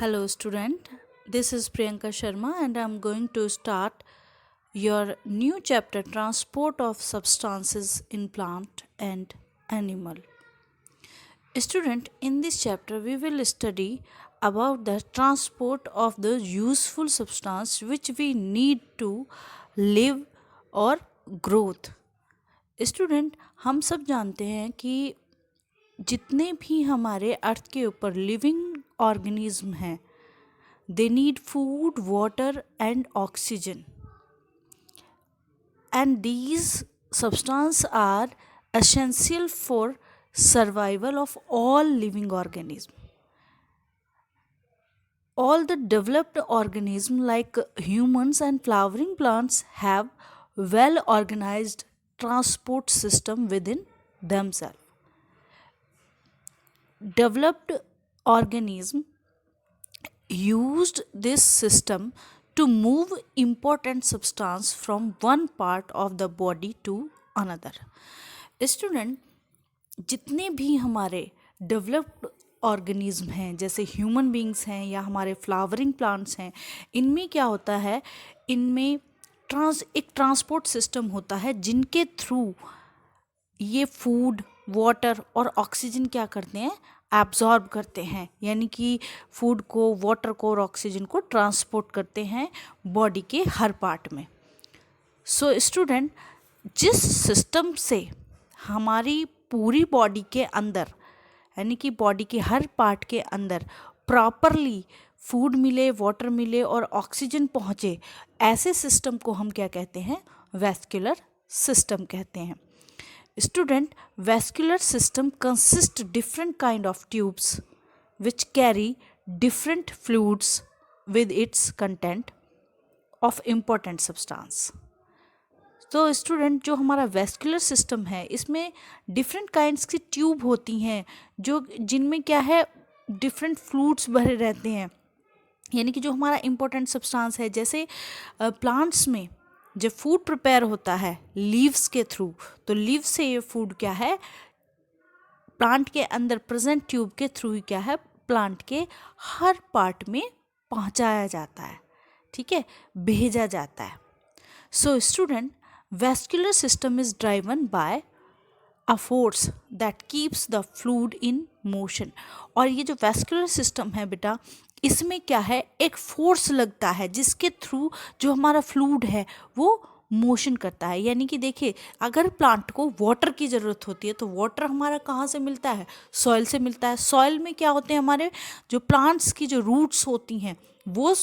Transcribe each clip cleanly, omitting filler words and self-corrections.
Hello, student. This is Priyanka Sharma, and I'm going to start your new chapter Transport of Substances in Plant and Animal. Student, in this chapter, we will study about the transport of the useful substance which we need to live or growth. Student, हम सब जानते हैं कि जितने भी हमारे अर्थ के ऊपर लिविंग ऑर्गेनिज्म हैं, they need food, water, and oxygen. And these substances are essential for survival of all living organisms. All the developed organisms like humans and flowering plants have well organized transport system within themselves. Developed organisms used this system to move important substance from one part of the body to another. Student, जितने भी हमारे developed organism हैं, जैसे human beings हैं या हमारे flowering plants हैं, इनमें क्या होता है, इनमें एक ट्रांसपोर्ट सिस्टम होता है जिनके थ्रू ये फूड, वाटर और ऑक्सीजन क्या करते हैं, एब्जॉर्ब करते हैं, यानी कि फूड को, वाटर को और ऑक्सीजन को ट्रांसपोर्ट करते हैं बॉडी के हर पार्ट में. सो स्टूडेंट, जिस सिस्टम से हमारी पूरी बॉडी के अंदर, यानी कि बॉडी के हर पार्ट के अंदर प्रॉपरली फूड मिले, वाटर मिले और ऑक्सीजन पहुँचे, ऐसे सिस्टम को हम क्या कहते हैं, वैस्कुलर सिस्टम कहते हैं. Student, vascular system consists different kind of tubes which carry different fluids with its content of important substance. तो स्टूडेंट, जो हमारा वैस्कुलर सिस्टम है, इसमें डिफरेंट काइंड्स की ट्यूब होती हैं जो जिनमें क्या है, डिफरेंट फ्लूइड्स भरे रहते हैं, यानी कि जो हमारा इम्पोर्टेंट सब्सटेंस है. जैसे प्लांट्स में जब फूड प्रिपेयर होता है लीव्स के थ्रू, तो लीव्स से ये फूड क्या है, प्लांट के अंदर प्रेजेंट ट्यूब के थ्रू ही क्या है, प्लांट के हर पार्ट में पहुंचाया जाता है, ठीक है, भेजा जाता है. So student, vascular system is driven by a force that keeps the fluid in motion. और ये जो वैस्कुलर सिस्टम है बेटा, इसमें क्या है, एक फोर्स लगता है जिसके थ्रू जो हमारा फ्लूइड है वो मोशन करता है. यानी कि देखिए, अगर प्लांट को वाटर की ज़रूरत होती है तो वाटर हमारा कहाँ से मिलता है, सॉइल से मिलता है. सॉइल में क्या होते हैं, हमारे जो प्लांट्स की जो रूट्स होती हैं वो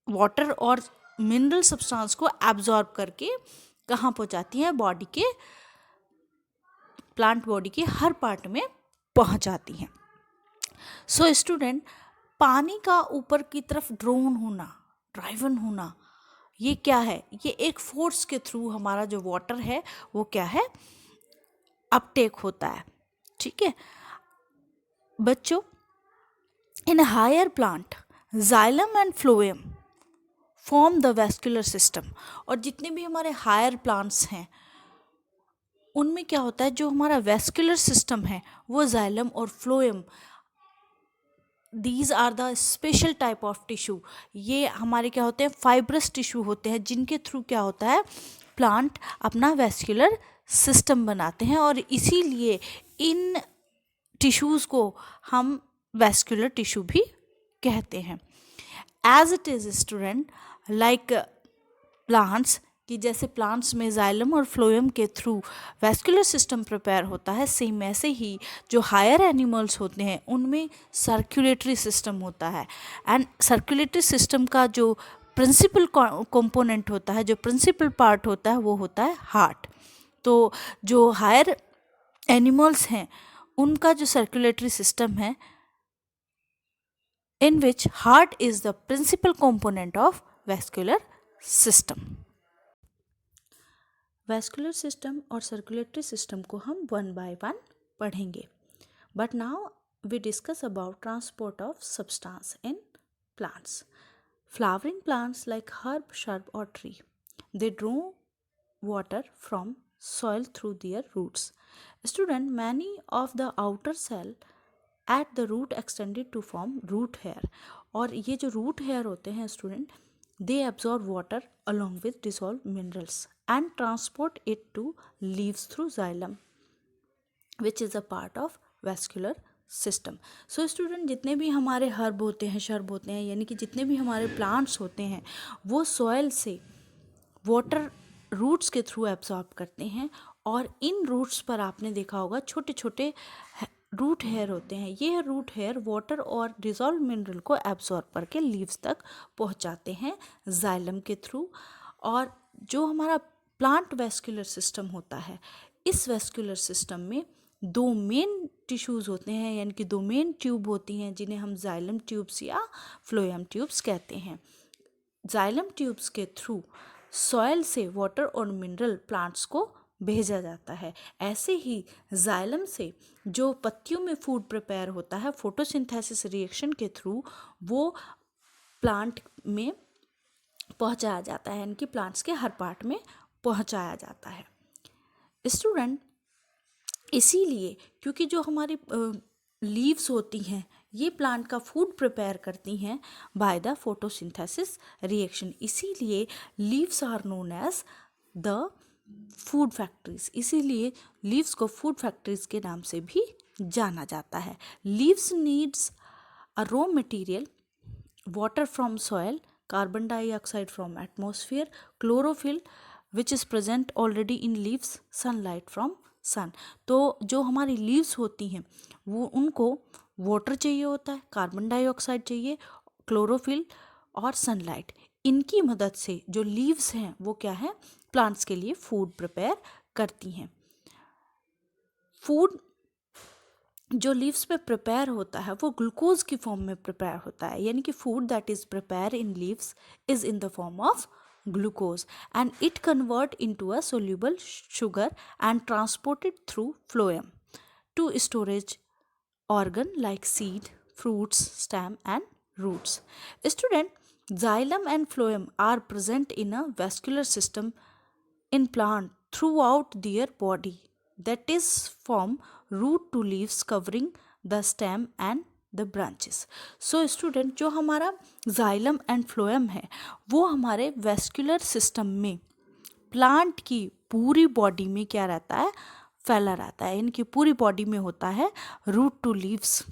वाटर और मिनरल सब्सटेंस को एब्जॉर्ब करके कहाँ पहुँचाती हैं, बॉडी के, प्लांट बॉडी के हर पार्ट में पहुँचाती हैं. सो स्टूडेंट, पानी का ऊपर की तरफ ड्राइवन होना, ये क्या है, ये एक फोर्स के थ्रू हमारा जो वाटर है वो क्या है, अपटेक होता है, ठीक है बच्चों. In higher plant xylem and phloem form the vascular system. और जितने भी हमारे हायर प्लांट्स हैं उनमें क्या होता है, जो हमारा वैस्कुलर सिस्टम है वो जाइलम और phloem, these are the special type of tissue. ये हमारे क्या होते हैं, फाइब्रस टिश्यू होते हैं जिनके थ्रू क्या होता है, प्लांट अपना वैस्कुलर सिस्टम बनाते हैं. और इसीलिए इन टिश्यूज़ को हम वैस्कुलर टिश्यू भी कहते हैं. As it is student, like plants, कि जैसे प्लांट्स में जाइलम और फ्लोएम के थ्रू वैस्कुलर सिस्टम प्रिपेयर होता है, सेम ऐसे ही जो हायर एनिमल्स होते हैं उनमें सर्कुलेटरी सिस्टम होता है. एंड सर्कुलेटरी सिस्टम का जो प्रिंसिपल कंपोनेंट होता है, जो प्रिंसिपल पार्ट होता है, वो होता है हार्ट. तो जो हायर एनिमल्स हैं उनका जो सर्कुलेटरी सिस्टम है, in which heart is the principal component of vascular system. Vascular system और सर्कुलेटरी सिस्टम को हम वन बाय वन पढ़ेंगे. But now we discuss about transport of substance in plants. Flowering plants like herb, shrub or tree, they draw water from soil through their roots. Student, many of the outer cell at the root extended to form root hair. और ये जो root hair होते हैं student, they absorb water along with dissolved minerals and transport it to leaves through xylem, which is a part of vascular system. So student, जितने भी हमारे herb होते हैं, शर्ब होते हैं, यानी कि जितने भी हमारे प्लांट्स होते हैं, वो सॉइल से वाटर रूट्स के थ्रू एब्जॉर्ब करते हैं। और इन रूट्स पर आपने देखा होगा छोटे छोटे रूट हेयर होते हैं। ये रूट हेयर वाटर और डिजॉल्व मिनरल को एब्जॉर्ब करके लीव्स तक पहुंचाते हैं जाइलम के थ्रू। और जो हमारा प्लांट वेस्कुलर सिस्टम होता है, इस वेस्कुलर सिस्टम में दो मेन टिश्यूज़ होते हैं, यानी कि दो मेन ट्यूब होती हैं, जिन्हें हम जाइलम ट्यूब्स या फ्लोएम ट्यूब्स कहते हैं। जाइलम ट्यूब्स के थ्रू सॉइल से वाटर और मिनरल प्लांट्स को भेजा जाता है। ऐसे ही जाइलम से जो पत्तियों में फूड प्रिपेयर होता है फोटोसिंथेसिस रिएक्शन के थ्रू, वो प्लांट में पहुंचाया जाता है, यानी कि प्लांट्स के हर पार्ट में पहुंचाया जाता है। स्टूडेंट, इसीलिए क्योंकि जो हमारी लीव्स होती हैं, ये प्लांट का फूड प्रिपेयर करती हैं बाय द फोटोसिंथेसिस रिएक्शन, इसीलिए leaves are known as the food factories. इसीलिए लीव्स को फूड फैक्ट्रीज के नाम से भी जाना जाता है। Leaves needs a raw material, water from soil, carbon dioxide from atmosphere, chlorophyll which is present already in leaves, sunlight from sun. तो जो हमारी लीव्स होती हैं, वो उनको वाटर चाहिए होता है, कार्बन डाइऑक्साइड चाहिए, क्लोरोफिल और सनलाइट। इनकी मदद से जो लीव्स हैं वो क्या है, प्लांट्स के लिए फूड प्रिपेयर करती हैं। फूड जो लीव्स में प्रिपेयर होता है वो ग्लूकोज की फॉर्म में प्रिपेयर होता है, यानी कि food that is prepare in leaves is in the form of glucose, and it convert into a soluble sugar and transported through phloem to storage organ like seed, fruits, stem and roots. Student, xylem and phloem are present in a vascular system in plant throughout their body, that is from root to leaves covering the stem and the branches. So student, जो हमारा xylem and phloem है वो हमारे vascular system में plant की पूरी body में क्या रहता है, फैला रहता है, इनकी पूरी बॉडी में होता है। रूट टू लीव्स,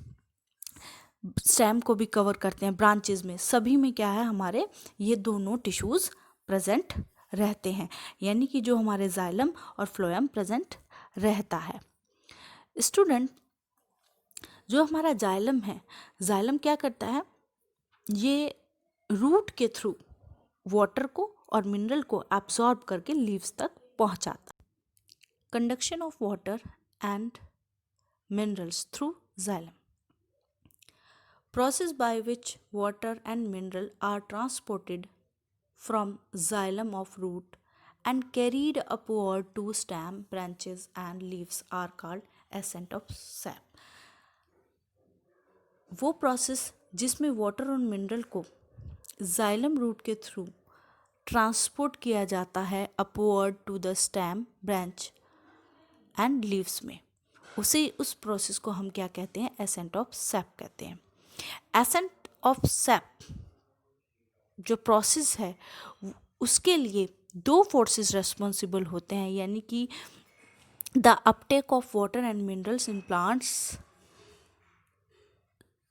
स्टेम को भी कवर करते हैं, ब्रांचेस में, सभी में क्या है, हमारे ये दोनों टिश्यूज़ प्रेजेंट रहते हैं, यानी कि जो हमारे जाइलम और फ्लोएम प्रेजेंट रहता है। स्टूडेंट, जो हमारा जाइलम है, जाइलम क्या करता है, ये रूट के थ्रू वाटर को और मिनरल को एब्जॉर्ब करके लीव्स तक पहुंचाता है। Conduction of water and minerals through xylem, process by which water and mineral are transported from xylem of root and carried upward to stem, branches and leaves are called ascent of sap. वो process जिसमें water और mineral को xylem root के through transport किया जाता है upward to the stem, branch and leaves में, उस प्रोसेस को हम क्या कहते हैं, एसेंट ऑफ सैप कहते हैं। एसेंट ऑफ सैप जो प्रोसेस है उसके लिए दो फोर्सेस रेस्पॉन्सिबल होते हैं, यानी कि the Uptake of water and minerals in plants,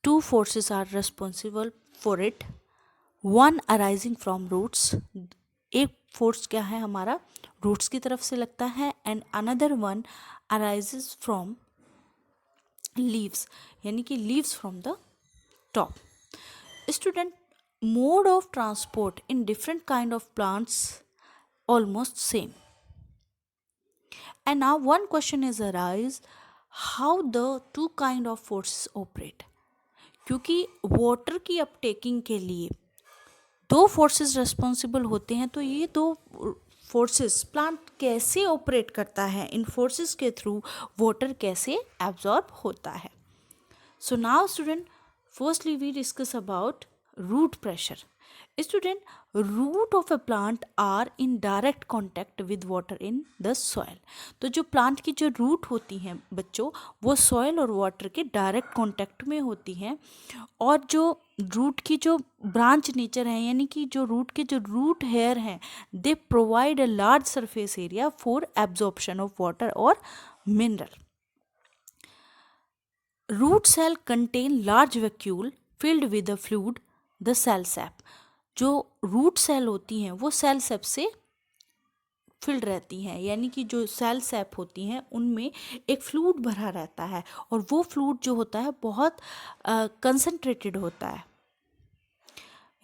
two forces are responsible for it, one arising from roots, एक फोर्स क्या है हमारा रूट्स की तरफ से लगता है, and another one arises from leaves, यानी कि leaves from the top. Student, mode of transport in different kind of plants almost same, and now one question is arise, how the two kind of forces operate? क्योंकि water की अपटेकिंग के लिए दो forces responsible होते हैं, तो ये दो फोर्सेस प्लांट कैसे ऑपरेट करता है, इन फोर्सेस के थ्रू वाटर कैसे एब्जॉर्ब होता है। So now student, firstly we discuss about root pressure. Student, root of a plant are in direct contact with water in the soil. तो जो प्लांट की जो रूट होती हैं बच्चों, वो सॉइल और वाटर के डायरेक्ट कांटेक्ट में होती हैं, और जो रूट की जो ब्रांच नेचर है, यानी कि जो रूट के जो रूट हेयर हैं, they provide a large surface area for absorption of water और mineral. Root cell contain large vacuole filled with a fluid, the cell sap. जो रूट सेल होती हैं वो सेल सैप से फिल्ड रहती हैं, यानी कि जो सेल सैप होती हैं उनमें एक फ्लूइड भरा रहता है, और वो फ्लूइड जो होता है बहुत कंसनट्रेटेड होता है,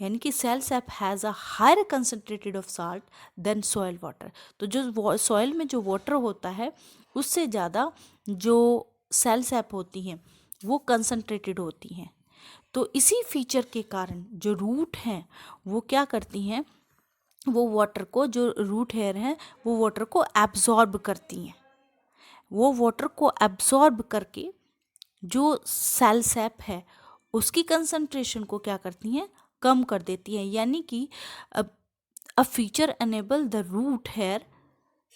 यानी कि cell sap has a higher concentrated of salt than soil water. तो जो सॉइल में जो वाटर होता है उससे ज़्यादा जो सेल सैप होती हैं वो कंसनट्रेटेड होती हैं. तो इसी फीचर के कारण जो रूट हैं वो क्या करती हैं, वो वाटर को, जो रूट हेयर हैं वो वाटर को एब्जॉर्ब करती हैं. वो वाटर को एब्जॉर्ब करके जो सेल सैप है उसकी कंसंट्रेशन को क्या करती हैं, कम कर देती हैं. यानी कि a feature enable the root hair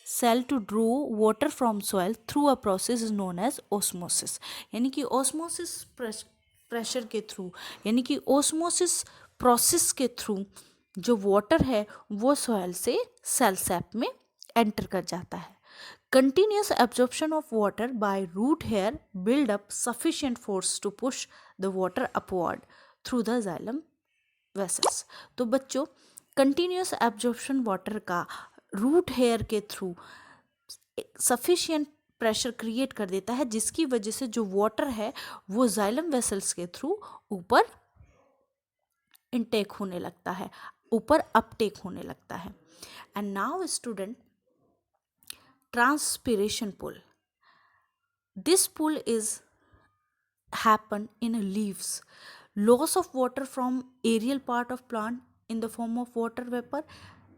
cell to draw water from soil through a process is known as osmosis. यानी कि ऑस्मोसिस प्रेशर के थ्रू, यानी कि ऑस्मोसिस प्रोसेस के थ्रू जो वाटर है वो सॉइल से सेल सैप में एंटर कर जाता है. Continuous absorption of water by root hair build up sufficient force to push the water upward through the xylem vessels. तो बच्चों, कंटिन्यूस एब्जॉर्प्शन वाटर का रूट हेयर के थ्रू सफिशिएंट प्रेशर क्रिएट कर देता है, जिसकी वजह से जो वाटर है वो जाइलम वेसल्स के थ्रू ऊपर इनटेक होने लगता है, ऊपर अपटेक होने लगता है. And now student, transpiration pull. This pull is happen in leaves. Loss of water from aerial part of plant in the form of water vapor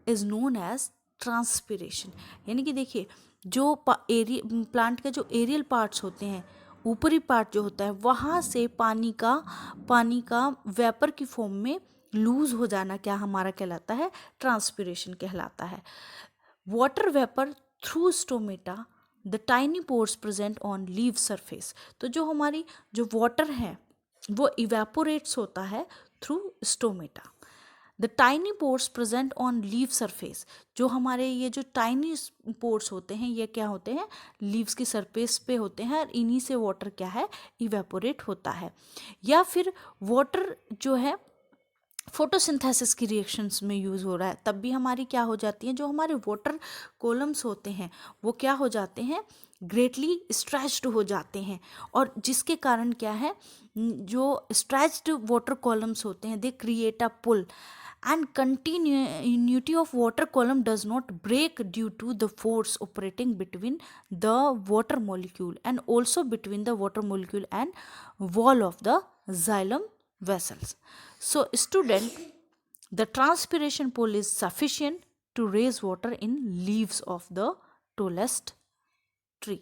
is known as transpiration. यानी कि देखिए, जो प्लांट के जो aerial parts होते हैं, ऊपरी part जो होता है, वहाँ से पानी का वेपर की फॉर्म में लूज हो जाना क्या हमारा कहलाता है, ट्रांसपिरेशन कहलाता है. Water vapour through stomata, the tiny pores present on leave surface. तो जो हमारी जो वाटर है वो इवेपोरेट्स होता है through stomata. The tiny pores present on leave surface, जो हमारे ये जो टाइनी पोर्स होते हैं ये क्या होते हैं, लीव्स की सरफेस पे होते हैं, और इन्हीं से वाटर क्या है, इवेपोरेट होता है. या फिर वाटर जो है फोटोसिंथेसिस की रिएक्शंस में यूज़ हो रहा है, तब भी हमारी क्या हो जाती हैं, जो हमारे वाटर कॉलम्स होते हैं वो क्या हो जाते हैं, ग्रेटली स्ट्रेच्ड हो जाते हैं. और जिसके कारण क्या है, जो स्ट्रेच्ड वाटर कॉलम्स होते हैं they create a pull, and continuity of water column does not break due to the force operating between the water molecule and also between the water molecule and wall of the xylem vessels. So student, the transpiration pull is sufficient to raise water in leaves of the tallest tree.